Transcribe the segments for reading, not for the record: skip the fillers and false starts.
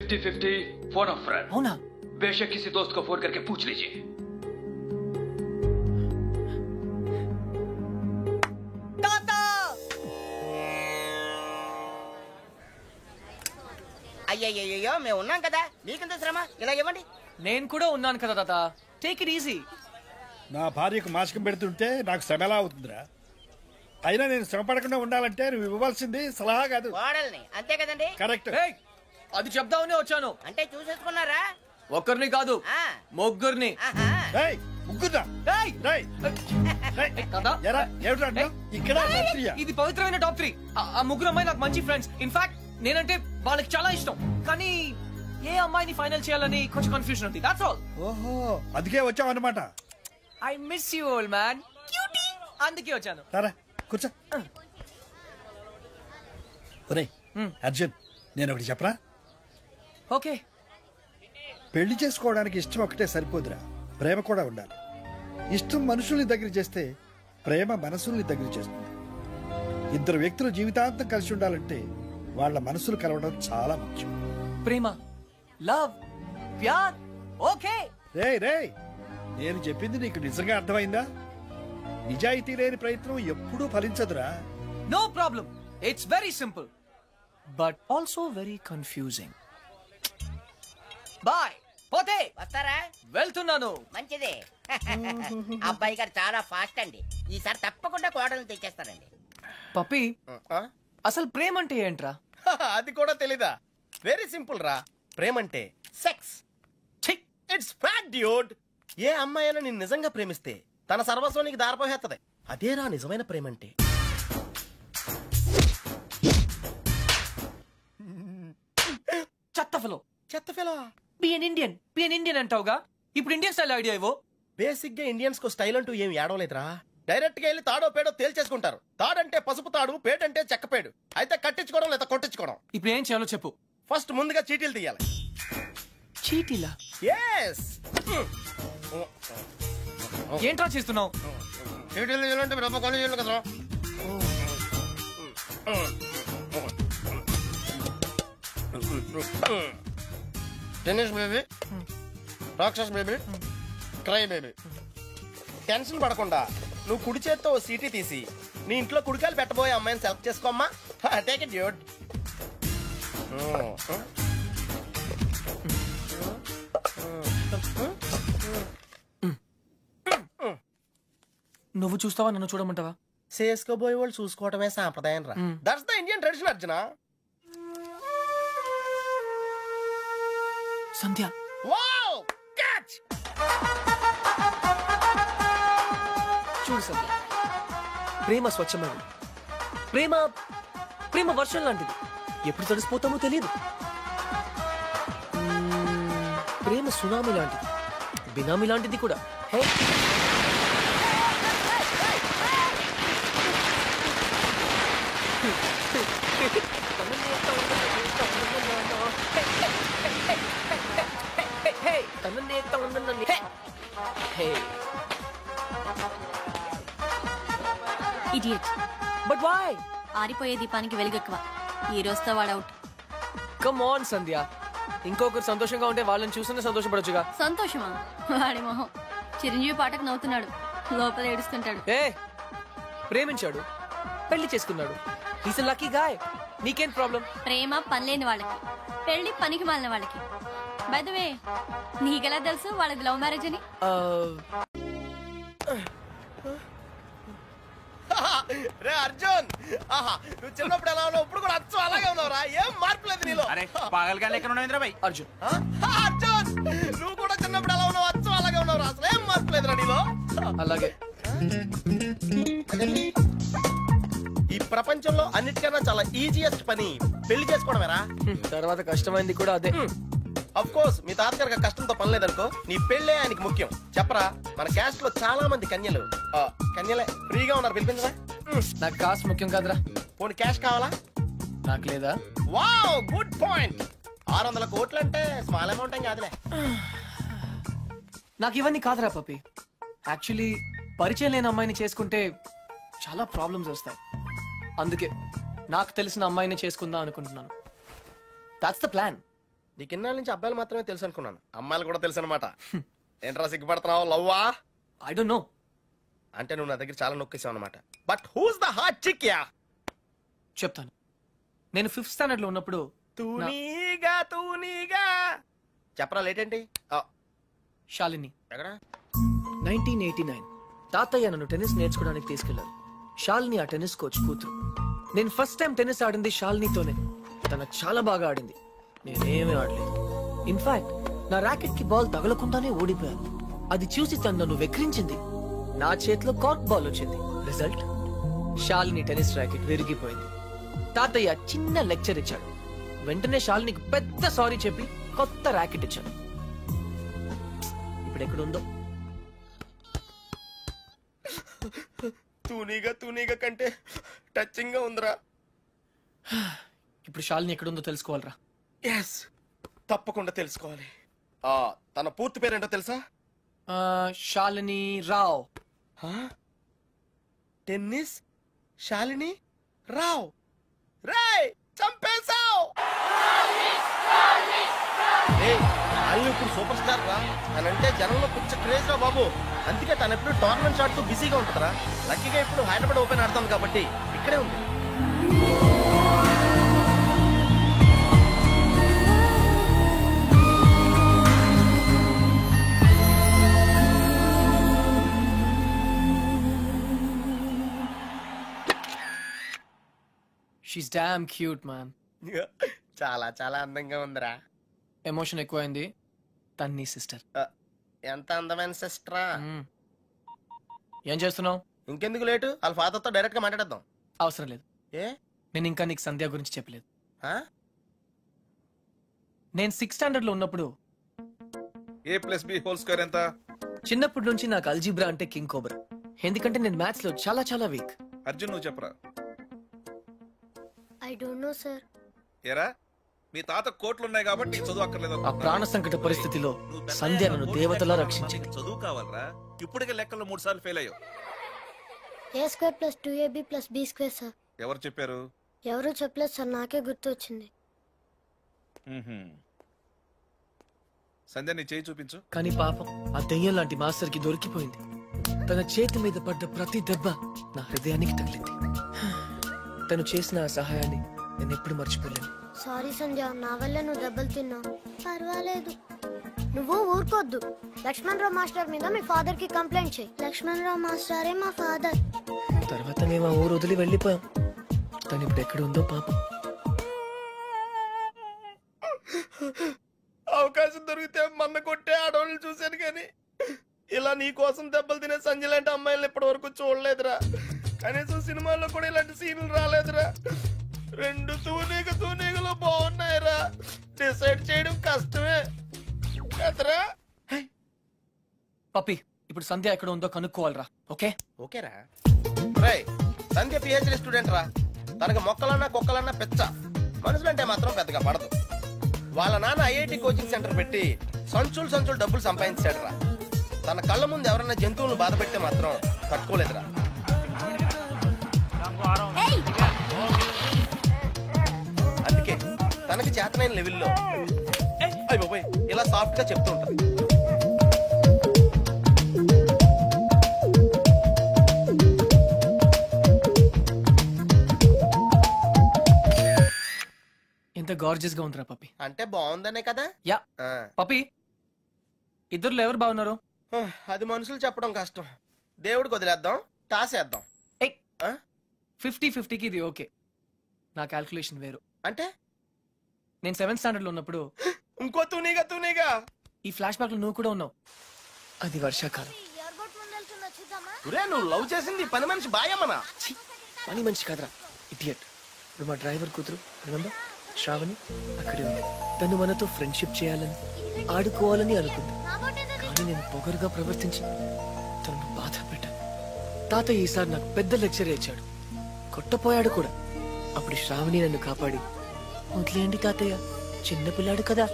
50-50 phone of friend. అవునా? बेशक किसी दोस्त को फोन करके पूछ लीजिए। అయ్యయ్యో మేము ఉన్నాం కదా, మీకెంత శ్రమ, ఇలా ఇవ్వండి. నేను కూడా ఉన్నాను కదా తాత, టేక్ ఇట్ ఈజీ. నా భార్యకు మాసికం పెడుతుంటే నాకు శ్రమ ఎలా అవుతుందిరా? అయినా నేను శ్రమ పడకుండా ఉండాలంటే నువ్వు ఇవ్వాల్సింది సలహా కాదు, కోడల్ని, అంతే కదండి. కరెక్ట్. అది చెప్దామనే వచ్చాను. అంటే చూసేసుకున్నారా? ఒక్కరిని కాదు, ఆ. ముగ్గురిని. ఆహా. ఏయ్, ముగ్గురా. ఏయ్! ఏయ్, ఏయ్, తాత, ఎరా, ఏమిట్రా అంటున్నావ్? ఇక్కడ రాత్రియా? ఇది పవిత్రమైన టాప్ 3. ఆ ముగ్గురు అమ్మాయి నాకు మంచి ఫ్రెండ్స్. ఇన్ఫాక్ట్ నేనంటే వాళ్ళకి చాలా ఇష్టం. కానీ ఏ అమ్మాయిని ఫైనల్ చేయాలని కొంచెం కన్ఫ్యూజన్ ఉంది. That's all. ఓహో, అందుకే వచ్చావు అనమాట. I miss you old man. అందుకే వచ్చాను. సరే కూర్చో. ఒరేయ్ అర్జున్, నేను ఒకటి చెప్పరా? ఓకే. పెళ్లి చేసుకోవడానికి ఇష్టం ఒకటే సరిపోదురా, ప్రేమ కూడా ఉండాలి. ఇష్టం మనుషుల్ని దగ్గర చేస్తే ప్రేమ మనసుల్ని దగ్గర చేస్తుంది. ఇద్దరు వ్యక్తులు జీవితాంతం కలిసి ఉండాలంటే వాళ్ళ మనసులు కలవడం చాలా ముఖ్యం. ప్రేమ, లవ్, ప్యార్. ఓకే. రేయ్ రేయ్, నేను చెప్పింది నీకు నిజంగా అర్థమైందా? నిజాయితీ లేని ప్రయత్నం ఎప్పుడూ ఫలించదురా. No problem. It's very simple but also very confusing. Bye. పోతే వస్తారా? వెళ్తున్నాను. మంచిది. అబ్బాయి గారు చాలా ఫాస్ట్ అండి, ఈసారి తప్పకుండా కోడల్ని తెచ్చేస్తారండి. పప్పి, అసలు ప్రేమ అంటే ఏంట్రా? అది కూడా తెలీదా? వెరీ సింపుల్ రా. ప్రేమంటే సెక్స్. It's fact dude. ఏ అమ్మాయి అయినా నిన్ను నిజంగా ప్రేమిస్తే తన సర్వస్వం నీకు దారిపోహేత్తది. అదేరా నిజమైన ప్రేమంటే. చెత్తఫలో. చెత్త ఫెలో. బిఎన్ ఇండియన్ అంటావుగా, ఇప్పుడు ఇండియన్ స్టైల్ ఐడియా ఇవ్వు. బేసిక్ గా ఇండియన్స్ కు స్టైల్ అంటూ ఏం ఏడవలేదురా. డైరెక్ట్ గా వెళ్ళి తాడో పేడో తేల్చేసుకుంటారు. తాడంటే పసుపు తాడు, పేడంటే చెక్కపేడు. అయితే కట్టించుకోవడం లేదా కొట్టించుకోవడం. ఇప్పుడు ఏం చేయాలో చెప్పు. ఫస్ట్ ముందుగా చీటీలు తీయాలి. చీటీలా? ఎస్. ఏంట్రా చేస్తున్నావు? చీటీలు తీయాలంటే రూపాయి కొని చేయాలి కదరా. టెన్నిస్ బేబీ, రాక్షస్ బేబీ, క్రై బేబీ. టెన్షన్ పడకుండా నువ్వు కుడి చేత్తో ఓ సీటీ తీసి నీ ఇంట్లో కుడికాయలు పెట్టబోయే అమ్మాయిని సెలెక్ట్ చేసుకోమ్మా. Take it dude. నువ్వు చూస్తావా, నన్ను చూడమంటావా? చేసుకోబోయే వాళ్ళు చూసుకోవటమే సాంప్రదాయం రా. That's the Indian tradition Arjuna. Sandhya. Wow, catch. చూడు సంధ్య, ప్రేమ స్వచ్ఛమైనది. ప్రేమ ప్రేమ వర్షం లాంటిది, ఎప్పుడు తడిసిపోతామో తెలియదు. ప్రేమ సునామీ లాంటిది, బినామీ లాంటిది కూడా. Hey, idiot. But why? ఆరిపోయే దీపానికి వెలుగెక్కువ. ఈ రోజుతో వాడవుట్. కమ్ ఆన్ సంధ్య, ఇంకొకరు సంతోషంగా ఉంటే వాళ్ళని చూస్తూనే సంతోషపడొచ్చుగా. సంతోషమా? వాడి మొహం. చిరంజీవి పాటకు నవ్వుతున్నాడు, లోపల ఏడుస్తుంటాడు. ఏ, ప్రేమించాడు, పెళ్లి చేసుకున్నాడు. Is a lucky guy. నీకేం ప్రాబ్లం? ప్రేమ పనిలేని వాళ్ళకి, పెళ్లి పనికి మాలిన వాళ్ళకి. బై ద వే, నీకెలా తెలుసు వాళ్ళది లవ్ మ్యారేజ్ అని? రే అర్జున్, ఆహా, నువ్వు చిన్నప్పుడు ఎలా ఉన్నావు, ఇప్పుడు కూడా అచ్చం అలాగే ఉన్నావురా. ఏం మార్పు లేదు నీలో. అర్జున్, అర్జున్, నువ్వు కూడా చిన్నప్పుడు ఎలా ఉన్నావు, అచ్చం అలాగే ఉన్నావురా. అసలు ఏం మార్పు లేదురా నీలో. అలాగే. ఈ ప్రపంచంలో అన్నిటికన్నా చాలా ఈజియెస్ట్ పని పెళ్లి చేసుకోవడమేరా. తర్వాత కష్టమైంది కూడా అదే. అఫ్ కోర్స్ మీ తాతగారికి కష్టంతో పని లేదనుకో, నీ పెళ్ళే ఆయనకి ముఖ్యం. చెప్పరా, మన క్యాస్ట్ లో చాలా మంది కన్యలు కన్యలే ఫ్రీగా ఉన్నారు, పిలిపించరా. నాకు కాస్ట్ ముఖ్యం కాదురా. పోనీ క్యాష్ కావాలా? నాకు లేదా? Wow, good point. 600 కోట్లు అంటే స్మాల్ అమౌంట్ ఏం కాదులే. నాకు ఇవన్నీ కాదురా పప్పి. యాక్చువల్లీ పరిచయం లేని అమ్మాయిని చేసుకుంటే చాలా ప్రాబ్లమ్స్ వస్తాయి. అందుకే నాకు తెలిసిన అమ్మాయిని చేసుకుందాం అనుకుంటున్నాను. That's the plan. నీకు ఇన్నాళ్ళ నుంచి అబ్బాయిలు మాత్రమే తెలుసు అనుకున్నాను, అమ్మాయిలు కూడా తెలుసు అనమాట. ఏంట్రా సిగ్గుపడుతున్నావు? లవ్వా? I don't know. అంటే నువ్వు నా దగ్గర చాలా నొక్కేసావు అనమాట. But who's the hot chick ya? చెప్తాను. నేను 5th స్టాండర్డ్ లో ఉన్నప్పుడు తూనీగా చెప్పరా లేటేంటి? శాలిని ఎక్కడ? 1989 తాతయ్య నన్ను టెన్నిస్ నేర్చుకోవడానికి తీసుకెళ్లారు. శాలిని ఆ టెన్నిస్ కోచ్ కూతురు. నేను ఫస్ట్ టైం టెన్నిస్ ఆడింది శాలినితోనే. తను చాలా బాగా ఆడింది, నేనేమీ ఆడలేదు. ఇన్ఫాక్ట్ నా ర్యాకెట్ కి బాల్ తగలకుండానే ఓడిపోయాను. అది చూసి తను నన్ను వెక్రించింది. నా చేతిలో కార్క్ బాల్ వచ్చింది. రిజల్ట్, శాలిని టెన్నిస్ ర్యాకెట్ విరిగిపోయింది. తాతయ్య చిన్న లెక్చర్ ఇచ్చాడు. వెంటనే శాలినికి పెద్ద సారీ చెప్పి కొత్త ర్యాకెట్ ఇచ్చాడు. ఇప్పుడు ఎక్కడుందో. తూనీగా కంటే టచింగ్ గా ఉందిరా. ఇప్పుడు శాలిని ఎక్కడుందో తెలుసుకోవాలరా. ఎస్, తప్పకుండా తెలుసుకోవాలి. తన పూర్తి పేరేంటో తెలుసా? శాలిని రావ్. టెన్నిస్ శాలిని రావ్. రాయ్ చంపేశావు. వాళ్ళు ఇప్పుడు సూపర్ స్టార్ రా. తనంటే జనంలో పిచ్చ క్రేజ్ రా బాబు. అందుకే తను ఎప్పుడు టోర్నమెంట్స్ ఆడుతూ బిజీగా ఉంటుందిరా. లక్కీగా ఇప్పుడు హైదరాబాద్ ఓపెన్ ఆడుతుంది కాబట్టి ఇక్కడే ఉంది. She's damn cute man. చాలా చాలా అందంగా ఉందిరా. ఎమోషన్ ఎక్కువైంది. తన్ని సిస్టర్. ఎంత అందమైన సిస్టరా. ఏం చేస్తున్నావు? ఇంకెందుకు లేటు, వాళ్ళ ఫాదర్ తో డైరెక్ట్ గా మాట్లాడేద్దాం. అవసరం లేదు. ఏ? నేను ఇంకా నీకు సంధ్య గురించి చెప్పలేదు. నేను 6th స్టాండర్డ్ లో ఉన్నప్పుడు a+b² ఎంత? చిన్నప్పటి నుంచి నాకు అల్జీబ్రా అంటే కింగ్ కోబ్రా. ఎందుకంటే నేను మ్యాథ్స్ లో చాలా చాలా వీక్. అర్జున్ నువ్వు చెప్పరా. I don't no sir. ఏరా మీ తాత కోట్లున్నాయి కాబట్టి నీకు చదువు అక్కర్లేదు. ఆ ప్రాణ సంకట పరిస్థితిలో సంధ్య నన్ను దేవతలా రక్షించింది. చదువు కావాలరా. ఇప్పటికే లెక్కల్లో 3 సార్లు ఫెయిల్ అయ్యావు. a² + 2ab + b² sir. ఎవరు చెప్పారు? ఎవరు చెప్పలేదు సార్, నాకే గుర్తు వచ్చింది. సంధ్య నీ చేయి చూపించు. కానీ పాపం ఆ దెయ్యం లాంటి మాస్టర్ కి దొరికిపోయింది. తన చేతి మీద పడ్డ ప్రతి దెబ్బ నా హృదయానికి తగిలింది. తను చేసిన ఆ సహాయాన్ని నేను ఎప్పుడు మర్చిపోలేను. సారీ సంధ్య, నా వల్ల నువ్వు దెబ్బలు తిన్నావు. పర్వాలేదు, నువ్వు ఊరుకోద్దు. లక్ష్మణరావు మాస్టర్ మీద మీ ఫాదర్ కి కంప్లైంట్ చేయి. లక్ష్మణరావు మాస్టరే మా ఫాదర్. తర్వాత మేము ఆ ఊరు వదిలి వెళ్ళిపోయాం. తను ఇప్పుడు ఎక్కడ ఉందో పాపం. అవకాశం దొరికితే మన్న కొట్టే ఆడవాళ్ళు చూశాను, కానీ ఇలా నీ కోసం దెబ్బలు తినే సంజయ్ లాంటి అమ్మాయిలను ఇప్పటి వరకు చూడలేదురా. కనీసం సినిమాల్లో కూడా ఇలాంటి సీన్లు రాలేదురా. 2 తూనీగలో బాగున్నాయిరా. డిసైడ్ చేయడం కష్టమే కదరా. పప్పి, ఇప్పుడు సంధ్య ఎక్కడ ఉందో కనుక్కోవాలరా. ఓకే ఓకేరా. రై, సంధ్య పిహెచ్డి స్టూడెంట్ రా. తనకు మొక్కలన్నా కుక్కలన్నా పెచ్చ. మనుషులంటే మాత్రం పెద్దగా పడదు. వాళ్ళ నాన్న ఐఐటి కోచింగ్ సెంటర్ పెట్టి సంచులు డబ్బులు సంపాదించాడు రా. తన కళ్ళ ముందు ఎవరన్నా జంతువులను బాధ పెడితే మాత్రం తట్టుకోలేదురా. అందుకే తనకి చేతనైన లెవెల్లో ఇలా సాఫ్ట్ గా చెప్తూ ఉంటుంది. ఎంత గార్జియస్ గా ఉందిరా పప్పి. అంటే బాగుందనే కదా. యా పప్పి, ఇద్దరులో ఎవరు బాగున్నారు? అది మనుషులు చెప్పడం కష్టం. దేవుడికి వదిలేద్దాం, టాసేద్దాం. 50-50కి ఇది ఓకే. నా క్యాల్కులేషన్ వేరు. అంటే నేను 7th స్టాండర్డ్ లో ఉన్నప్పుడు ఇంకో తూనీగా ఈ ఫ్లాష్ బ్యాక్ లో నువ్వు కూడా ఉన్నావు. అది వర్షాకాలం. నువ్వు లవ్ చేసింది పని మనిషి బాయమ్మనా? పని మనిషి కాదురా, ఇడియట్. ఇప్పుడు మా డ్రైవర్ కూతురు రిమెంబర్ శ్రావణి అక్కడే ఉంది. తను మనతో ఫ్రెండ్షిప్ చేయాలని ఆడుకోవాలని అనుకుంది. కానీ నేను పొగరుగా ప్రవర్తించి తనను బాధ పెట్టాను. తాతయ్య ఈసారి నాకు పెద్ద లెక్చర్ ఇచ్చాడు. కొట్టపోయాడు కూడా. అప్పుడు శ్రావణి నన్ను కాపాడి, వదిలేయండి తాతయ్య, చిన్నపిల్లాడు కదా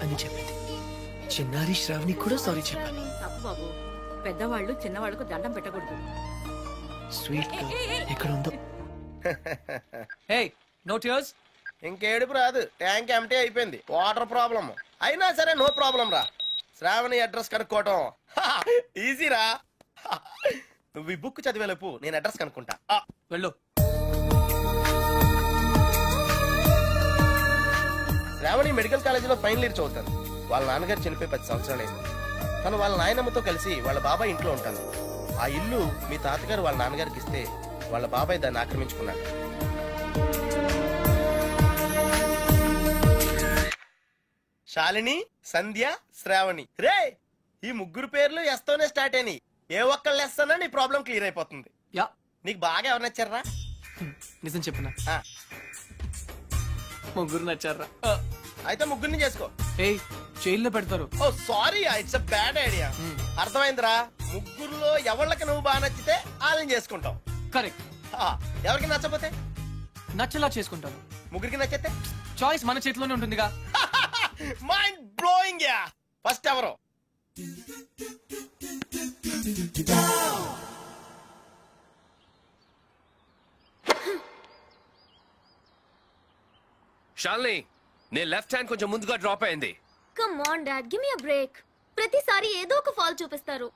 అని చెప్పింది. చిన్నారి శ్రావణి కూడా సారీ చెప్పాను. బాబు, పెద్దవాళ్ళు చిన్నవాళ్ళకు దండం పెట్టకూడదు. స్వీట్ ఎక్కడ ఉందో. హే, నో టియర్స్. ఇంకేడుపు రాదు, ట్యాంక్ ఎంటీ అయిపోయింది, వాటర్ ప్రాబ్లం. అయినా సరే నో ప్రాబ్లం రా. శ్రావణి అడ్రస్ కనుక్కోవటం ఈజీరా. నువ్వు ఈ బుక్ చదివేలోపు నేను అడ్రస్ కనుక్కుంటా. వెళ్ళు. శ్రావణి మెడికల్ కాలేజీలో ఫైనల్ ఇయర్ చదువుతాను. వాళ్ళ నాన్నగారు చనిపోయి 10 సంవత్సరాలైంది. తను వాళ్ళ నాయనమ్మతో కలిసి వాళ్ళ బాబాయ్ ఇంట్లో ఉంటాను. ఆ ఇల్లు మీ తాతగారు వాళ్ళ నాన్నగారికి ఇస్తే వాళ్ళ బాబాయ్ దాన్ని ఆక్రమించుకున్నాడు. శాలిని, సంధ్య, శ్రావణి. రే, ఈ ముగ్గురు పేర్లు ఎస్తోనే స్టార్ట్ అయినాయి. ఏ ఒక్కళ్ళు ఎస్తానో నీ ప్రాబ్లం క్లియర్ అయిపోతుంది. యా, నీకు బాగా ఎవరు నచ్చారా? నిజం చెప్పనా, ముగ్గురు నచ్చారా? అయితే ముగ్గురిని చేసుకో. ఏయ్, జైల్లో పెడతారు. Oh sorry, it's a bad idea. అర్థమైందిరా. ముగ్గురులో ఎవళ్ళకి నువ్వు బాగా నచ్చితే వాళ్ళని చేసుకుంటావు. కరెక్ట్. ఎవరికి నచ్చపోతే నచ్చలా చేసుకుంటాను. ముగ్గురికి నచ్చితే చాయిస్ మన చేతిలోనే ఉంటుందిగా. Mind blowing. యా, ఫస్ట్ ఎవరు? షాల్ని, నేను లెఫ్ట్ హ్యాండ్ కొంచెం ముందుగా డ్రాప్ అయింది. Come on dad, give me a break. ప్రతిసారి ఏదో ఒక ఫాల్ చూపిస్తారు.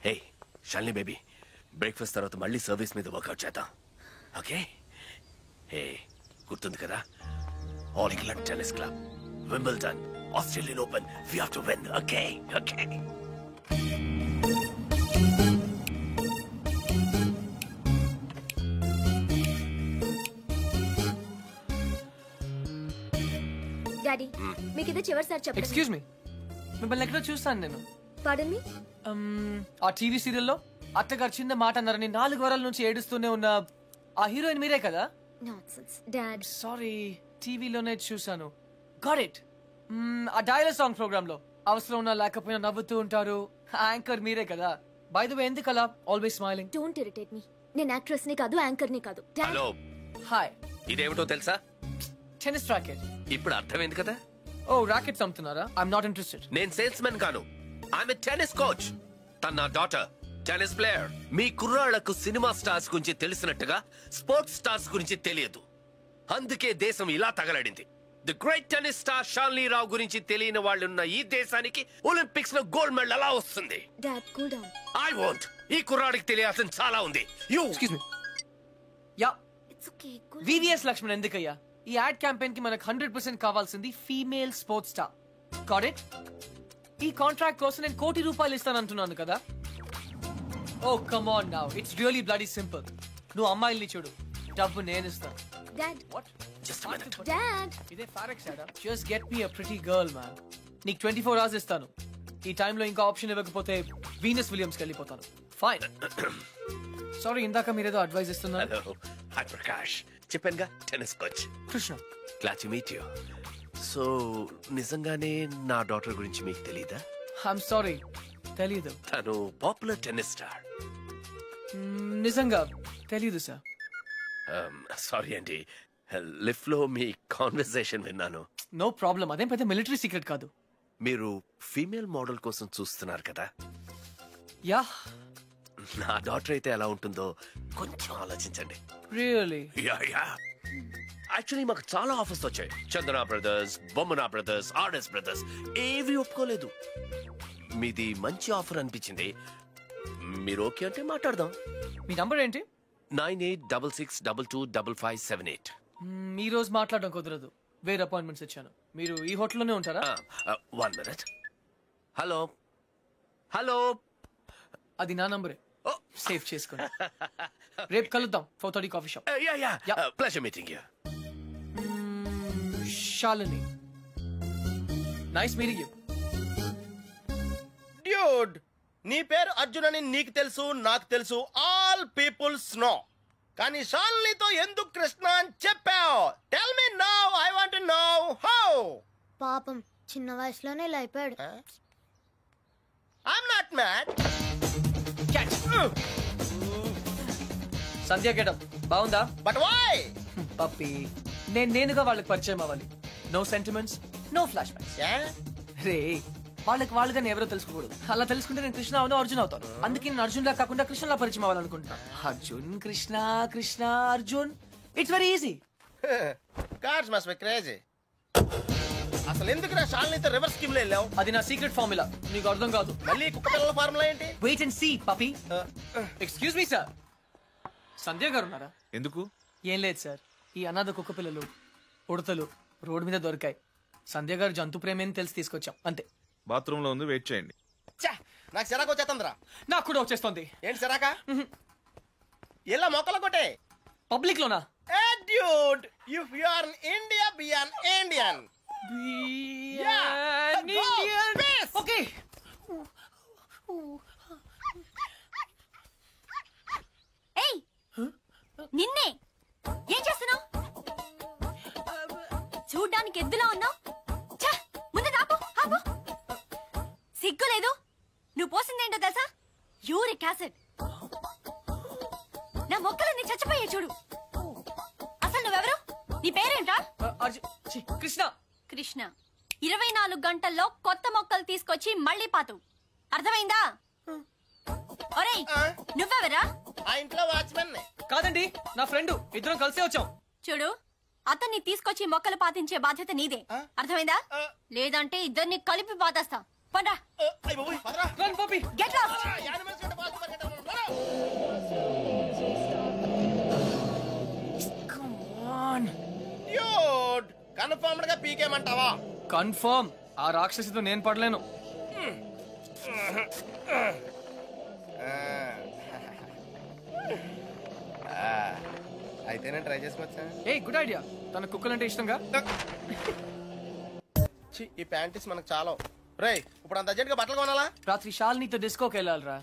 హే షాల్ని బేబీ, బ్రేక్ఫాస్ట్ తర్వాత మళ్ళీ సర్వీస్ మీద వర్కౌట్ చేద్దాం, ఓకే? హే, గుర్తుంది కదా, All England Tennis Club, Wimbledon, Australian Open, we have to win, okay? Okay. Daddy, మీకు ఇది చివరిసారి చెప్పండి. ఎక్స్క్యూజ్ మీ, మిమ్మల్ని ఎక్కడో చూస్తాను నేను. పాడన్ మీ? ఆ టీవీ సీరియల్లో అత్తగారు చిన్న మాట అన్నారని 4 వారాల నుంచి ఏడుస్తూనే ఉన్న ఆ హీరోయిన్ మీరే కదా? Nonsense dad. సారీ, టీవీలోనే చూసాను. Got it. ఆ డైలాగ్ సాంగ్ ప్రోగ్రామ్ లో అవసరం ఉన్నా లేకపోయినా నవ్వుతూ ఉంటారు. యాంకర్ మీరే కదా? బై ద వే, ఎందుకు అలా always smiling? Don't irritate me. నేను యాక్ట్రెస్ ని కాదు, యాంకర్ ని కాదు. Hello, hi. ఇదేమిటో తెలుసా? Tennis racket. ఇప్పుడు అర్థమైంది కదా? ఓ, రాకెట్స్ అమ్ముతున్నారా? I'm not interested. నేను సేల్స్ మెన్ కాను, ఐఎమ్ ఎ టెన్నిస్ కోచ్. తన నా డాటర్ టెన్నిస్ ప్లేయర్. మీ కుర్రాళ్లకు సినిమా స్టార్స్ గురించి తెలిసినట్టుగా స్పోర్ట్స్ స్టార్స్ గురించి తెలియదు. అందుకే దేశం ఇలా తగలడింది. The great tennis star Shalini Rao గురించి తెలియని వాళ్ళున్న ఈ దేశానికి ఒలింపిక్స్ లో గోల్డ్ మెడల్ ఎలా వస్తుంది? Dad, cool down. I want. ఈ కుర్రాడికి తెలియాల్సిన చాలా ఉంది. You excuse me. Ya, it's okay. VVS Laxman ఎందుకయ్యా? ఈ యాడ్ క్యాంపెయిన్ కి మనకు 100% కావాల్సింది female sports star. Got it? ఈ కాంట్రాక్ట్ కోసం నేను ₹1 కోటి ఇస్తానంటున్నాను కదా. Oh come on now, it's really bloody simple. నువ్వు అమ్మాయిల్ని చూడు, డబ్బు నేను ఇస్తాను. Dad, what? Just minute. Dad. ఇదే ఫారెక్స్ యాడా? Just get me a pretty girl man. నీకు 24 hours ఇస్తాను. ఈ టైంలో ఇంకా ఆప్షన్ ఇవ్వకపోతే వీనస్ విలియమ్స్కి వెళ్ళిపోతాను. ఫైన్. సారీ, ఇందాక మీరేదో అడ్వైస్ ఇస్తున్నారు. Hello, hi Prakash. చెప్పానుగా, tennis coach Krishna. Glad to meet you. So నిజంగానే నా డాటర్ గురించి మీకు తెలీదా? ఐఎమ్ సారీ, తెలీదు. తను పాపులర్ టెన్నిస్ స్టార్. నిజంగా తెలీదు సార్. సారీ అండి, లిఫ్ట్ లో మీ కాన్వర్సేషన్ విన్నాను. నో ప్రాబ్లం, అదేం పెద్ద మిలిటరీ సీక్రెట్ కాదు. మీరు ఫీమేల్ మోడల్ కోసం చూస్తున్నారు కదా? యా. నా డాటర్ అయితే ఎలా ఉంటుందో కొంచెం ఆలోచించండి. రియల్లీ? Yeah yeah. యాక్చువల్లీ మాకు చాలా ఆఫర్స్ వచ్చాయి. చందన బ్రదర్స్, బొమ్మనా బ్రదర్స్, ఆర్ఎస్ బ్రదర్స్, ఏవి ఒప్పుకోలేదు. మీది మంచి ఆఫర్ అనిపించింది. మీరు ఓకే అంటే మాట్లాడదాం. మీ నంబర్ ఏంటి? 9866225578. ఈ రోజు మాట్లాడడం కుదరదు, వేరే అపాయింట్మెంట్స్ ఇచ్చాను. మీరు ఈ హోటల్లోనే ఉంటారా? 1 minute. హలో హలో, అది నా నంబరే, సేవ్ చేసుకోండి. రేపు కలుద్దాం 4:30 coffee shop. Yeah yeah, pleasure meeting you. Shalini, nice meeting you. Dude, నీ పేరు అర్జున్ అని నీకు తెలుసు, నాకు తెలుసు, ఆల్ పీపుల్స్ నో. కానీ షాలినితో ఎందుకు కృష్ణ అని చెప్పావు? Tell me now, I want to know how. పాపం చిన్న వయసులోనే ఇలా అయిపోయాడు. I'm not mad. Sandhya getup బాగుందా? But why? పప్పి, నేనుగా వాళ్ళకి పరిచయం అవ్వాలి. No sentiments, no flashbacks. రే, వాళ్ళుగా నేను ఎవరో తెలుసుకోకూడదు. అలా తెలుసుకుంటే నేను కృష్ణ అవును అర్జున్ అవుతాను. అందుకే నేను అర్జున్ లా కాకుండా కృష్ణలా పరిచయం అవ్వాలనుకుంటున్నా. Arjun Krishna Krishna Arjun, it's very easy. Cars must be crazy. అసలు ఎందుకు నా షాల్నీతో రివర్స్ స్కీమ్ లో వెళ్ళావు? అది నా సీక్రెట్ ఫార్ములా, నీకు అర్థం కాదు. మళ్ళీ కుక్క పిల్లల ఫార్ములా ఏంటి? Wait and see puppy. Excuse me sir, Sandhya గారు ఉన్నారా? ఎందుకు? ఏం లేదు సార్, ఈ అనాథ కుక్క పిల్లలు ఉడతలు రోడ్డు మీద దొరికాయి. సంధ్య గారు జంతు ప్రేమని తెలిసి తీసుకొచ్చాం అంతే. బాత్రూమ్ లో ఉంది, వెయిట్ చేయండి. నాకు సిరాకు వచ్చేస్తుందిరా. నాకు కూడా వచ్చేస్తుంది. ఏంటి సిరాక? ఇలా మొక్కలు కొట్టే పబ్లిక్ లోనా? Dude, if you are in India, be an Indian. Okay. ఏయ్ నిన్నే ఏం చేస్తున్నావు? చూడ్డానికి ఎద్దులా ఉన్నావు. ముందు ఆపు ఆపు. సిగ్గు లేదు. నువ్వు పోసిందేంటో తెలుసా? Uric acid. నా మొక్కలన్నీ చచ్చిపోయే చూడు. అసలు నువ్వెవరు? నీ పేరేంటా? కృష్ణ. కృష్ణ 24 గంటల్లో కొత్త మొక్కలు తీసుకొచ్చి మళ్ళీ పాతు. అర్థమైందా? ఒరేయ్ నువ్వెవరా? ఆ ఇంట్లో వాచ్మెన్. కాదండి, నా ఫ్రెండ్. ఇద్దరం కలిసే వచ్చాం. చూడు, అతన్ని తీసుకొచ్చి మొక్కలు పాతించే బాధ్యత నీదే. అర్థమైందా? లేదంటే ఇద్దరిని కలిపి పాతేస్తా. పండ్రా. Run puppy. Get lost. Confirmed గా పీకేమంటావా? కన్ఫర్మ్. ఆ రాక్షసితో నేను పడలేను. అయితే నేను ట్రై చేసుకోవచ్చా? A good idea. తన కుక్కలంటే ఇష్టంగా. ఈ ప్యాంటీస్ మనకు చాలా. రేయ్ ఇప్పుడు అంత అర్జెంట్ గా బట్టలు కొనాలా? రాత్రి షాల్నీతో డిస్కోకి వెళ్ళాలిరా.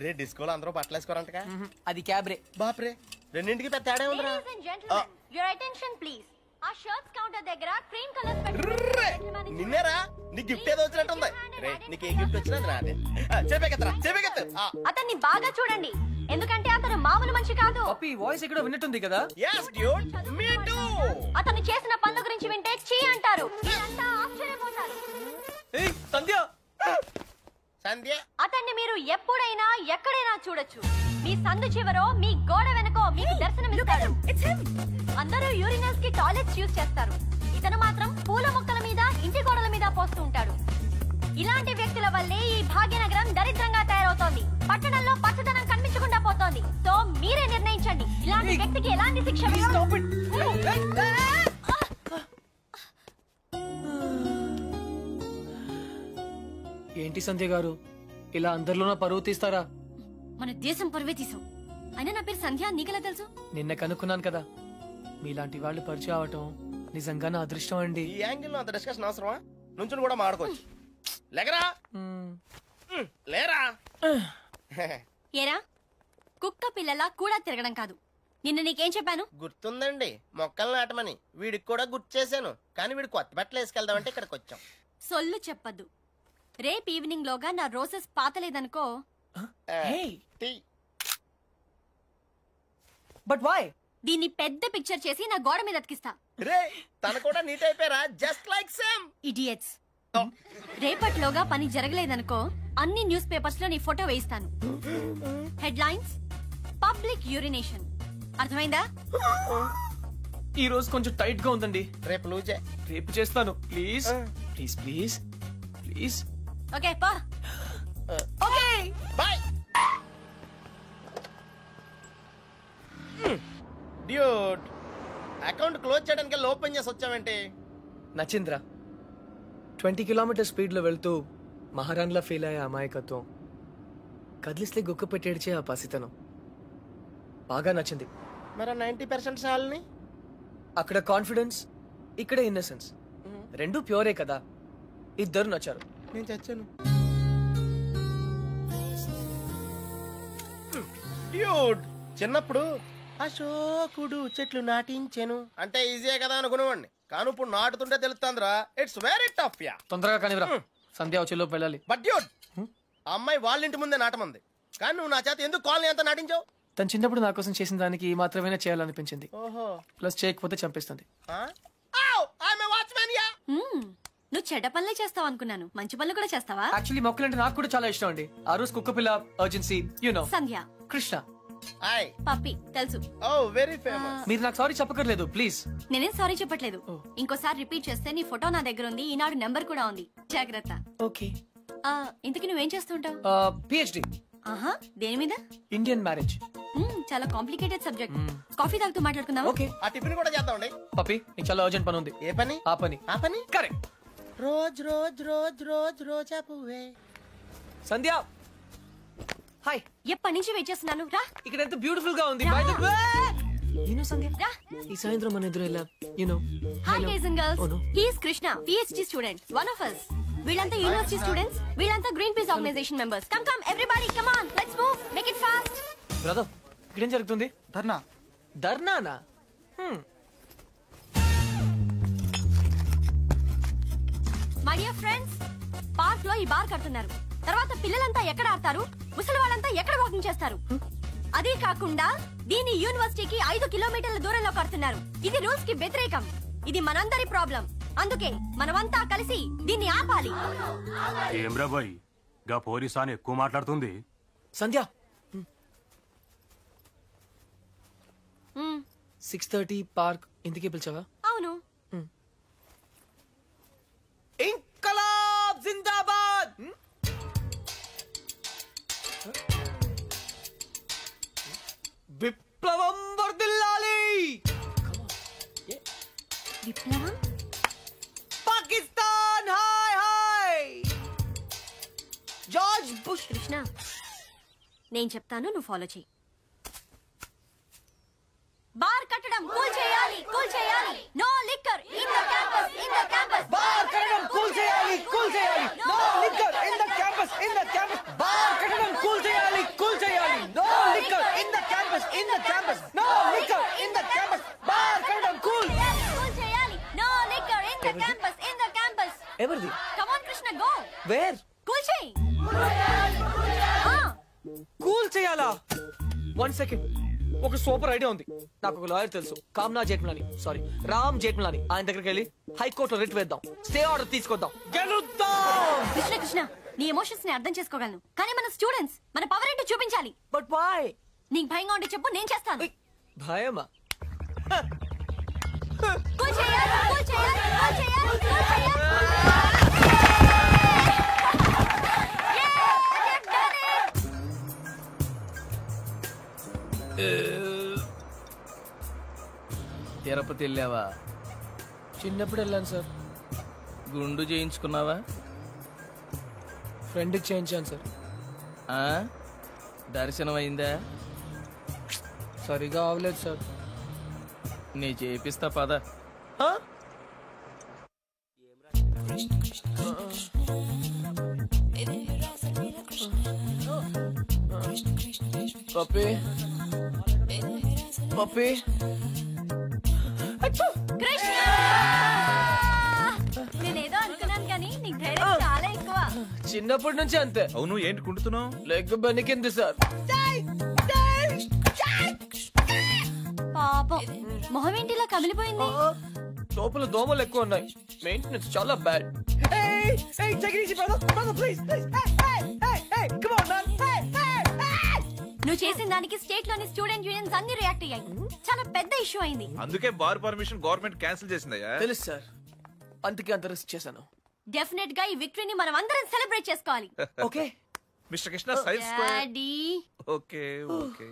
రే డిస్కోలో అందరూ బట్టలు వేసుకోరంటగా. అది క్యాబ్రే. బాప్రే, రెండింటికి పెద్ద తేడా ఉందిరా. Ladies and gentlemen, your attention please. ఆ షర్ట్స్ కౌంటర్ దగ్గర క్రీమ్ కలర్స్ పెట్టుకోండి. నిన్నేరా? నీ గిఫ్ట్ ఏదో వచ్చినట్టుంది. రే నీకు ఏ గిఫ్ట్ వచ్చినది నాదే. చెప్పేకెత్తరా చెప్పేకెత్త. అతన్ని బాగా చూడండి, ఎందుకంటే అతను మామూలు మనిషి కాదు. పప్పీ వాయిస్ ఎక్కడో విన్నట్టుంది కదా. yes dude, me too. అతను చేసిన పనుల గురించి వింటే చీ అంటారు. మీరంతా ఆశ్చర్యపోతారు. ఏయ్ సంధ్య. సంధ్య. అతన్ని మీరు ఎప్పుడైనా ఎక్కడైనా చూడొచ్చు. మీ సందు చివరో మీ గోడ వెనకో మీకు దర్శనమిస్తాడు. అందరూ యూరినల్స్ కి టాయిలెట్స్ యూజ్ చేస్తారు. ఇతను మాత్రం పూల మొక్కల మీద ఇంటి గోడల మీద పోస్తూ ఉంటాడు. ఇలాంటి వ్యక్తుల వల్లే ఈ భాగ్యనగరం దరిద్రంగా తయారవుతోంది. పట్టణంలో పచ్చదనం కనిపించకుండా పోతోంది. సో మీరే నిర్ణయించండి, ఇలాంటి వ్యక్తికి ఎలాంటి శిక్ష వేయాలి. ఏంటి సంధ్య గారు, ఇలా అందరిలోనూ పరువు తీస్తారా? మన దేశం పరువే తీసాం. అయినా నా పేరు సంధ్య, నీకెలా తెలుసు? నిన్న కనుక్కున్నాను కదా. మీలాంటి వాళ్ళు పరిచయం అవటం నిజంగా నా అదృష్టం అండి. ఈ యాంగిల్ లో అంత డిస్కషన్ అవసరమా? నుంచుని కూడా మాడుకోవచ్చు. లేకరా లేరా. ఏరా కుక్క పిల్లలా కూడా తిరగడం కాదు. నిన్న నీకేం చెప్పాను? గుర్తుందండి, మొక్కలు నాటమని. వీడికి కూడా గుర్తు చేశాను, కానీ వీడు కొత్త బట్టలు వేసుకెళ్దామంటే ఇక్కడికి వచ్చాం. సొల్లు చెప్పద్దు. రేపు ఈవినింగ్ లోగా నా రోజెస్ పాతలేదనుకో. But why? దీన్ని పెద్ద పిక్చర్ చేసి నా గోడ మీద అతికిస్తా. రే తన కూడా నీట్ అయిపోయారా? Just like same. ఇడియట్స్. రేపట్లోగా పని జరగలేదనుకో, అన్ని న్యూస్ పేపర్స్ లో నీ ఫోటో వేయిస్తాను. Headlines public urination. అర్థమైందా? ఈ రోజు కొంచెం టైట్ గా ఉందండి. రేపు లూజే. రేపు చేస్తాను. Please please please please. Okay పా. Okay bye. Dude, account close చేయడానికి ఓపెన్ చేసి వచ్చావేంటి? నచింద్ర 20 కిలోమీటర్ స్పీడ్ లో వెళ్తూ మహారాణిలా ఫీల్ అయ్యే అమాయకత్వం, కదిలిస్తే గుక్క పెట్టేడ్చే ఆ పసితనం బాగా నచ్చింది. మరి 90% సాల్ని? అక్కడ కాన్ఫిడెన్స్, ఇక్కడ ఇన్నసెన్స్, రెండు ప్యూరే కదా. ఇద్దరు నచ్చారు. నేను చచ్చాను. డ్యూడ్, చిన్నప్పుడు అశోకుడు చెట్లు నాటించెను అంటే ఈజీయే కదా అనుకునేవాడిని. కానీ ఇప్పుడు నాటుతుంటే తెలుస్తుందిరా, ఇట్స్ వెరీ టఫ్. యా తొందరగా కానివ్వరా, సంధ్య వచ్చేలోపు వెళ్ళాలి. బట్ డ్యూడ్, ఆ అమ్మాయి వాళ్ళ ఇంటి ముందే నాటమంది, కానీ నువ్వు నా చేత ఎందుకు కాలనీ అంతా నాటించావు? తను చిన్నప్పుడు నా కోసం చేసిన దానికి మాత్రమే చేయాలనిపించింది. ఓహో. ప్లస్ చేయకపోతే చంపేస్తుంది. నువ్వు చెడ్డ పనులే చేస్తావు అనుకున్నాను, మంచి పనులు కూడా చేస్తావా? యాక్చువల్లీ మొక్కలంటే నాకు కూడా చాలా ఇష్టం అండి. ఆ రోజు కుక్క పిల్ల, అర్జెన్సీ, సంధ్య, కృష్ణ. హాయ్. పప్పి తెలుసు. ఓ వెరీ ఫేమస్. మీరు నాకు సారీ చెప్పకర్లేదు ప్లీజ్. నేనేం సారీ చెప్పట్లేదు. ఇంకోసారి రిపీట్ చేస్తే నీ ఫోటో నా దగ్గర ఉంది, ఈనాడు నెంబర్ కూడా ఉంది, జాగ్రత్త. ఓకే. ఇంతకీ నువ్వేం చేస్తుంటావు? పిహెచ్డి. ఆహా, దేని మీద? Indian marriage. చాలా కాంప్లికేటెడ్ సబ్జెక్ట్. కాఫీ తాగుతూ మాట్లాడుకుందాం. ఓకే. ఆ టిఫిన్ కూడా చేద్దామండి. పప్పి నీకు చాలా అర్జెంట్ పని ఉంది. ఏ పని? ఆ పని. ఆ పని correct. Rose rose rose rose రోజా పువ్వే. సంధ్య హాయ్. ఎప్పటి నుంచి వెయిట్ చేస్తున్నాను, రా. ఇక్కడ ఎంత బ్యూటిఫుల్ గా ఉంది. రా. బై ది వే సంధ్య, రా. ఈ సాయంత్రం మన ఎదురు ఎలా Hi guys and girls. Oh, no. He is Krishna, PhD student, one of us. వీళ్ళంతా యూనివర్సిటీ స్టూడెంట్స్, వీళ్ళంతా Greenpeace organization members. Come everybody, come on, let's move, make it fast. Brother ఇక్కడేం జరుగుతుంది? ధర్నా. ధర్నానా? మై డియర్ ఫ్రెండ్స్, పార్క్ లో ఈ bar కడుతున్నారు. తర్వాత పిల్లలంతా ఎక్కడ ఆడతారు, ముసలి వాళ్ళంతా ఎక్కడ వాకింగ్ చేస్తారు? అదే కాకుండా దీని యూనివర్సిటీకి 5 కిలోమీటర్ల దూరంలో కడుతున్నారు. ఇది రూల్స్ కి వ్యతిరేకం. ఇది మనందరి ప్రాబ్లం. అందుకే మనమంతా కలిసి దీన్ని ఆపాలి. ఏమ్రా బాయ్, గా పోలీసాని ఎక్కువ మాట్లాడుతుంది. సంధ్య 6:30 పార్క్ ఇంటికి పిలిచావా? అవును. ఇంకలాబ్ జిందాబాద్. విప్లవం వర్ధిల్లాలి. విప్లవం? Pakistan hi hi. George bush. Krishna, నేను చెప్తాను, నువ్వు ఫాలో చెయ్యి. బార్ కట్టడం కూల్ చేయాలి, కూల్ చేయాలి. No liquor in the campus, in the campus. Bar కట్టడం కూల్ చేయాలి, కూల్ చేయాలి. No liquor in the campus, in the campus. Bar కట్టడం కూల్ చేయాలి, కూల్ చేయాలి. No liquor in the campus, in the campus. No liquor in the campus. Bar కట్టడం cool చేయాలి. No liquor in the campus, in the campus. ఎవరిది? Come on Krishna, go. Where? Cool చేయి. Cool చేయాలా? 1 second. ఒక super idea ఉంది. నాకు ఒక lawyer తెలుసు, కామ్నా జేఠ్మలాని, సారీ రామ్ జేఠ్మలాని. ఆయన దగ్గరికి వెళ్ళి హైకోర్టులో రిట్ వేద్దాం, స్టే ఆర్డర్ తీసుకొద్దాం, గెలుద్దాం. కృష్ణ కృష్ణ, నీ ఎమోషన్స్ ని అర్థం చేసుకోగలను, కానీ మన స్టూడెంట్స్, మన పవర్ ఏంటో చూపించాలి. But why? నీకు భయంగా ఉంటే చెప్పు, నేను చేస్తాను. భయమా? కూల్ చేయాలి, కూల్ చేయాలి, కూల్ చేయాలి, కూల్ చేయాలి. తిరుపతి వెళ్ళావా? చిన్నప్పుడు వెళ్ళాను సార్. గుండు చేయించుకున్నావా? ఫ్రెండ్కి చేయించాను సార్. దర్శనం అయిందా? సరిగా అవలేదు సార్. నీ చేపిస్తా పద. పప్పి పప్పి. కృష్ణ, నేనేదో అనుకున్నాను కానీ నీకు ధైర్యం చాలా ఎక్కువ. చిన్నప్పటి నుంచి అంతే. అవును, ఏంటి కుంటున్నావు? Leg బెనికింది sir. పాపం, మొహం ఏంటిలా కమిలిపోయింది? లోపల దోమలు ఎక్కువ ఉన్నాయి, మెయింటెనెన్స్ చాలా బ్యాడ్. నువ్వు చేసిన దానికి స్టేట్ లోని స్టూడెంట్ యూనియన్స్ అన్ని రియాక్ట్ అయ్యాయి. చాలా పెద్ద ఇష్యూ అయింది. అందుకే బార్ పర్మిషన్ గవర్నమెంట్ క్యాన్సిల్ చేసిందయ్యా. తెలుసు సార్, అందుకే అంత రిస్క్ చేశాను. డెఫినెట్ గా ఈ విక్టరీని మనం అందరం సెలబ్రేట్ చేసుకోవాలి. Okay mister Krishna, size square. Daddy. Okay okay.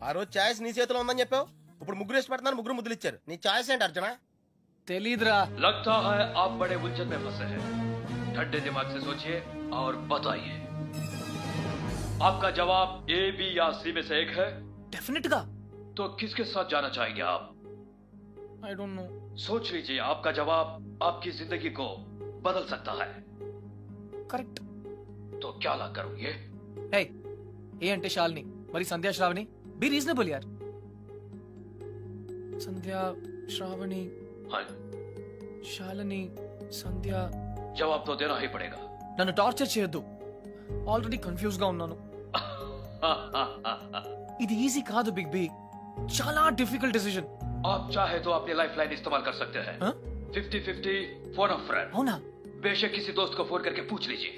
ఆ రోజు ఛాయిస్ నీ చేతిలో ఉందని చెప్పావు, ఇప్పుడు ముగ్గురు ఇష్టపడుతున్నారు, ముగ్గురు ముద్దులు ఇచ్చారు. నీ ఛాయిస్ ఏంటి అర్జున? తెలీదురా. लगता है आप बड़े उलझन में फंसे हैं। ठंडे दिमाग से सोचिए और बताइए, आपका जवाब ए, बी या सी में से एक है। डेफिनेट गा। तो किसके साथ जाना चाहेंगे आप? I don't know. सोच लीजिए, आपका जवाब आपकी जिंदगी को बदल सकता है। करेक्ट। तो क्या ला करोगे? Hey, ఏ అంటే శాలిని, మరి సంధ్యా శ్రావణి. బి రీజనబుల్ యార్. సంధ్యా శ్రావణి శాలిని సంధ్య. जवाब तो देना ही पड़ेगा. నన్ను టార్చర్ చేయొద్దు, ఆల్రెడీ కన్ఫ్యూజ్ గా ఉన్నాను. ఇది ఈజీ కాదు బిగ్ బి, చాలా డిఫికల్ట్ డిసిజన్. आप चाहे तो अपनी लाइफ लाइन इस्तेमाल कर सकते हैं. 50-50 फोन ऑफ फ्रेंड. అవునా? बेशक किसी दोस्त को फोन करके पूछ लीजिए.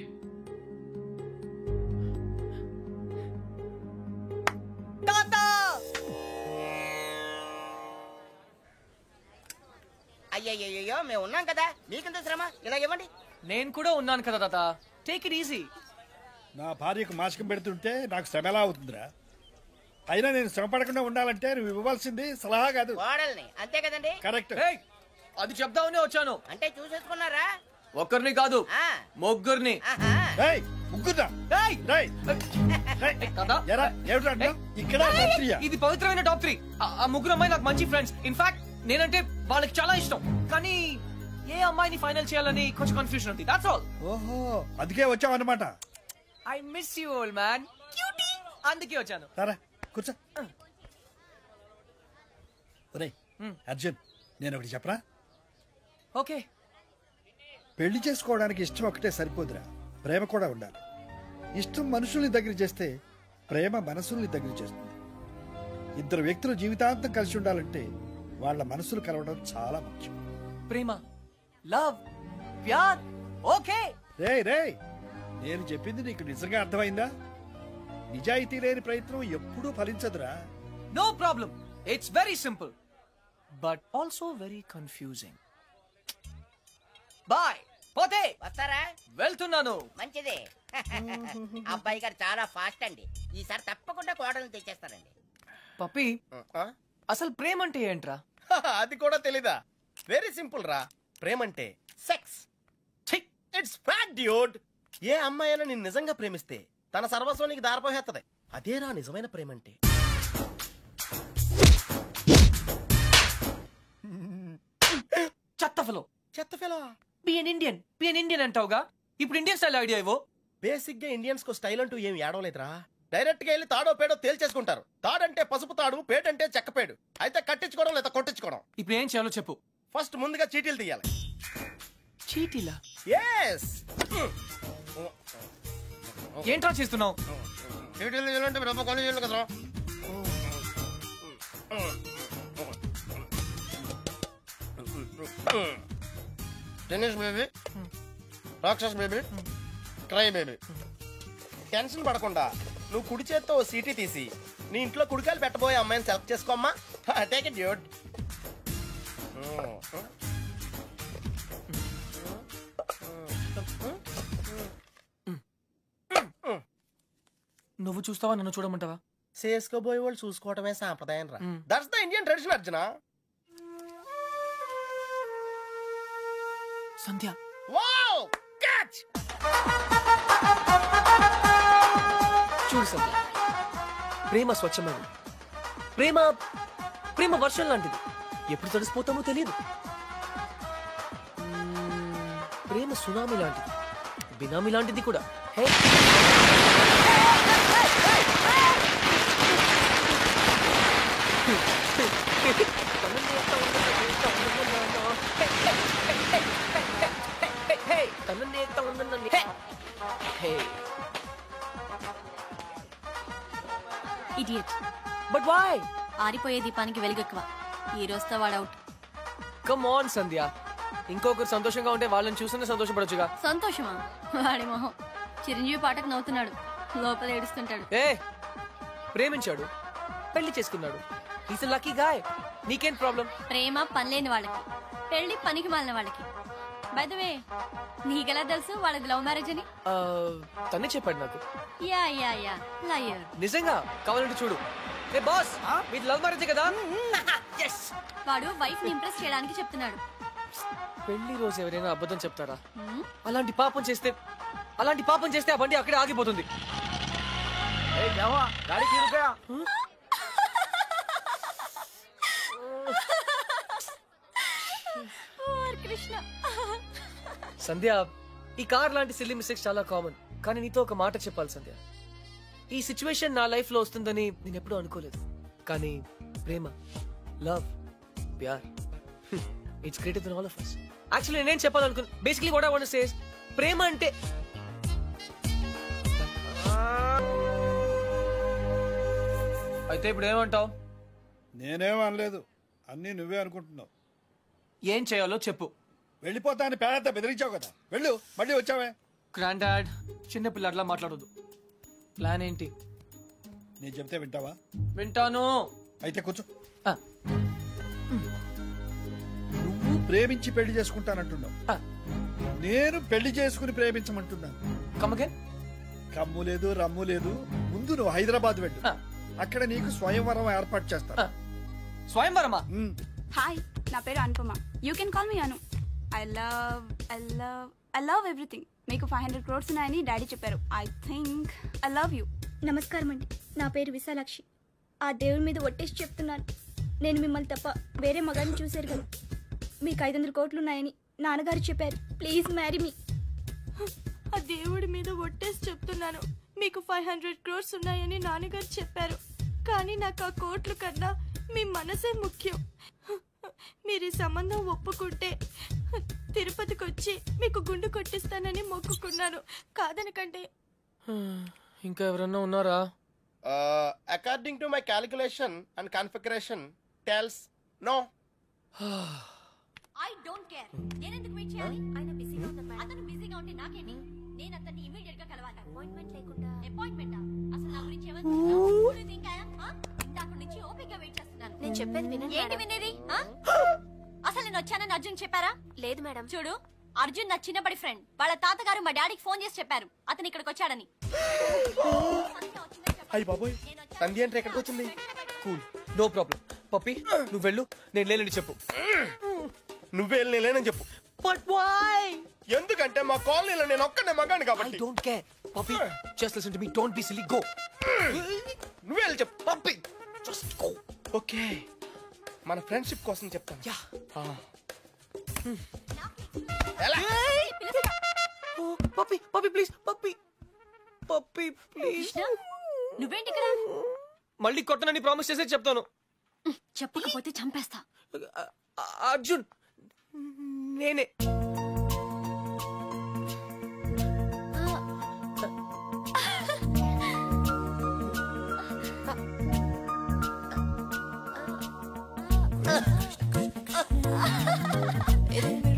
అయ్యయ్యో మేము ఉన్నాం కదా, మీకెంత శ్రమ, ఇలా ఇవ్వండి. నేను కూడా ఉన్నాను కదా తాత, టేక్ ఇట్ ఈజీ. నా భార్యకు మాసికం పెడుతుంటే నాకు శ్రమ ఎలా అవుతుందిరా? అయినా నేను శ్రమ పడకుండా ఉండాలంటే నువ్వు ఇవ్వవలసింది సలహా కాదు, కోడల్ని. అంతే కదండి? కరెక్ట్. అది చెప్దామనే వచ్చాను. అంటే చూసేసుకున్నారా? ఒక్కరిని కాదు, ముగ్గురిని. ఇది పవిత్రమైన టాప్ 3. ఆ ముగ్గురు అమ్మాయి నాకు మంచి ఫ్రెండ్స్. ఇన్ఫాక్ట్ నేనంటే వాళ్ళకి చాలా ఇష్టం. కానీ ఏ అమ్మాయిని ఫైనల్ చేయాలని కొంచెం కన్ఫ్యూజన్ ఉంది. That's all. ఓహో, అందుకే వచ్చావు అన్నమాట. I miss you old man. అందుకే వచ్చాను. సరే కూర్చో. ఒరేయ్ అర్జున్, నేను ఒకటి చెప్పరా? ఓకే. పెళ్లి చేసుకోవడానికి ఇష్టం ఒకటే సరిపోదురా, ప్రేమ కూడా ఉండాలి. ఇష్టం మనుషుల్ని దగ్గర చేస్తే ప్రేమ మనసుల్ని దగ్గర చేస్తుంది. ఇద్దరు వ్యక్తులు జీవితాంతం కలిసి ఉండాలంటే వాళ్ళ మనసులు కలవడం చాలా ముఖ్యం. ప్రేమ, లవ్, ప్యార్. ఓకే. రేయ్, నేను చెప్పింది నీకు నిజంగా అర్థమైందా? నిజాయితీ లేని ప్రయత్నం ఎప్పుడూ ఫలించదురా. No problem. It's very simple but also very confusing. Bye. పోతే వస్తారా? వెళ్తున్నాను. మంచిది. అబ్బాయి గారు చాలా ఫాస్ట్ అండి, ఈసారి తప్పకుండా కోడల్ని తెచ్చేస్తారండి. పప్పి, అసలు ప్రేమ అంటే ఏంట్రా? అది కూడా తెలీదా? వెరీ సింపుల్ రా. ప్రేమ అంటే సెక్స్. It's fact dude. ఏ అమ్మాయి అయినా నిన్ను నిజంగా ప్రేమిస్తే తన సర్వస్వానికి దారిపోహేత్తది. అదేరా నిజమైన ప్రేమ అంటే. చెత్త ఫెలో. బి ఎన్ ఇండియన్ అంటావుగా, ఇప్పుడు ఇండియన్ స్టైల్ ఐడియా ఇవ్వు. బేసిక్ గా ఇండియన్స్ కు స్టైల్ అంటూ ఏం ఏడవలేదురా. డైరెక్ట్ గా వెళ్ళి తాడో పేడో తేల్చేసుకుంటారు. తాడంటే పసుపు తాడు, పేడంటే చెక్కపేడు. అయితే కట్టించుకోవడం లేదా కొట్టించుకోవడం. ఇప్పుడు ఏం చేయాలో చెప్పు. ఫస్ట్ ముందుగా చీటీలు తీయాలి. చీటీలా? ఎస్. ఏంట్రా చేస్తున్నావు? చీటీలు తీయాలంటే బ్రహ్మ కొని చేయాలి కదరా. టెన్నిస్ బేబీ, రాక్షస్ బేబీ, క్రై బేబీ. టెన్షన్ పడకుండా నువ్వు కుడి చేత్తో సీటీ తీసి నీ ఇంట్లో కుడికాయలు పెట్టబోయే అమ్మాయిని సెలెక్ట్ చేసుకోమ్మా. Take it dude. నువ్వు చూస్తావా, నన్ను చూడమంటావా? చేసుకోబోయే వాళ్ళు చూసుకోవటమే సాంప్రదాయం రా. That's the Indian tradition Arjuna. Sandhya. Wow, catch. చూడు సంధ్య, ప్రేమ స్వచ్ఛమైనది. ప్రేమ వర్షం లాంటిది, ఎప్పుడు తడిసిపోతామో తెలియదు. ప్రేమ సునామీ లాంటిది, బినామీ లాంటిది కూడా. Hey, idiot. But why? ఆరిపోయే దీపానికి వెలుగెక్కువ. ఈ రోజుతో వాడు అవుట్. కమ్ ఆన్ సంధ్య, ఇంకొకరు సంతోషంగా ఉంటే వాళ్ళని చూస్తేనే సంతోషపడొచ్చుగా. సంతోషమా? వాడి మొహం. చిరంజీవి పాటకు నవ్వుతున్నాడు, లోపల ఏడుస్తుంటాడు. ఏ, ప్రేమించాడు, పెళ్లి చేసుకున్నాడు. Is lucky guy. నీకేం ప్రాబ్లం? ప్రేమ పనిలేని వాళ్ళకి, పెళ్లి పనికి మాలిన వాళ్ళకి. బై ద వే, నీకెలా తెలుసు వాళ్ళది లవ్ మ్యారేజ్ అని? తనే చెప్పాడు నాకు. Yeah liar. నిజంగా? కావాలంటే చూడు. ఏ బాస్, మీది లవ్ మ్యారేజ్ కదా? వాడు వైఫ్ ని ఇంప్రెస్ చేయడానికి చెప్తున్నాడు. పెళ్లి రోజు ఎవరైనా అబద్ధం చెప్తారా? అలాంటి పాపం చేస్తే ఆ బండి అక్కడే ఆగిపోతుంది. సంధ్య, ఈ కార్ లాంటి సిల్లీ మిస్టేక్స్ చాలా కామన్. కానీ నీతో ఒక మాట చెప్పాలి సంధ్య. ఈ సిచ్యువేషన్ నా లైఫ్ లో వస్తుందని నేను ఎప్పుడూ అనుకోలేదు. కానీ ప్రేమ, లవ్, ప్యార్, it's greater than all of us. Actually నేనేం చెప్పాలనుకున్నా, basically what I want to say is ప్రేమ అంటే అయితే ఇప్పుడు ఏమంటావు? నేనేం అనలేదు, అన్నీ నువ్వే అనుకుంటున్నావు. ఏం చేయాలో చెప్పు. వెళ్ళిపోతా అని పేడంతా బెదిరించావు కదా, వెళ్ళు. మళ్ళీ వచ్చావే. గ్రాండ్ డాడ్, చిన్న పిల్లట్లా మాట్లాడొద్దు. ప్లాన్ ఏంటి? నేను చెప్తే వింటావా? వింటాను. అయితే కూర్చో. నువ్వు ప్రేమించి పెళ్లి చేసుకుంటానంటున్నావు, నేను పెళ్లి చేసుకుని ప్రేమించమంటున్నాను. కమ్ము లేదు, రమ్ము లేదు. ముందు నువ్వు హైదరాబాద్ వెళ్ళు, అక్కడ నీకు స్వయంవరం ఏర్పాటు చేస్తాను. స్వయంవరమా? హాయ్, నా పేరు Anupama. You can call me Anu. I love everything. మీకు 500 crores ఉన్నాయని డాడీ చెప్పారు. I think I love you. నమస్కారం అండి, నా పేరు విశాలాక్షి. ఆ దేవుడి మీద ఒట్టేసి చెప్తున్నాను, నేను మిమ్మల్ని తప్ప వేరే మగాన్ని చూశారు కదా. మీకు 500 కోట్లు ఉన్నాయని నాన్నగారు చెప్పారు. Please marry me. ఆ దేవుడి మీద ఒట్టేసి చెప్తున్నాను, మీకు 500 crores ఉన్నాయని నాన్నగారు చెప్పారు. కానీ నాకు ఆ కోట్లు కన్నా మీ మనసే ముఖ్యం. మీరు ఈ సంబంధం ఒప్పుకుంటే తిరుపతికి వచ్చి మీకు గుండు కొట్టిస్తానని మొక్కుకున్నాను. కాదనకంటే. ఇంకా ఎవరన్నా ఉన్నారా? According to my calculation and configuration tells no. I don't care. నేను ఎందుకు వెయిట్ చేయాలి? ఆయన బిజీగా ఉన్నారు. అతను బిజీగా ఉంటే నాకేంటి? నేను అతన్ని ఇమిడియట్ గా కలవాలి. అపాయింట్మెంట్ లేకుండా. అపాయింట్మెంటా? అసలు నా గురించి ఏమనుకుంటున్నావు? ఇందాక నుంచి ఓపికగా వెయిట్ చేస్తున్నాను. నేను చెప్పేది వినండి. ఏంటి వినేది? అసలు నేను వచ్చానని అర్జున్ చెప్పారా? లేదు మేడం. చూడు, అర్జున్ నా చిన్నప్పటి ఫ్రెండ్. వాళ్ళ తాతగారు మా డాడీకి ఫోన్ చేసి చెప్పారు అతను ఇక్కడికి వచ్చాడని. అయ్యి బాబోయ్, తంది అంటే ఎక్కడికి వచ్చింది? Cool, no problem. పప్పి, నువ్వు వెళ్ళు, నేను లేనని చెప్పు. నువ్వే లేనని చెప్పు. But why? ఎందుకంటే మా కాలనీలో నేను ఒక్కనే మగాను కాబట్టి. I don't care. Pappi, just listen to me. Don't be silly. Go. నువ్వే వెళ్ళి చెప్పు. Pappi, just go. ఓకే, మన ఫ్రెండ్షిప్ కోసం చెప్తాను. Yeah. Pappi, Pappi please. Pappi, Pappi please. నువ్వేంటి ఇక్కడ? మళ్ళీ కొట్టనని ప్రామిస్ చేసే చెప్తాను. చెప్పకపోతే చంపేస్తా. అర్జున్, నేనే. It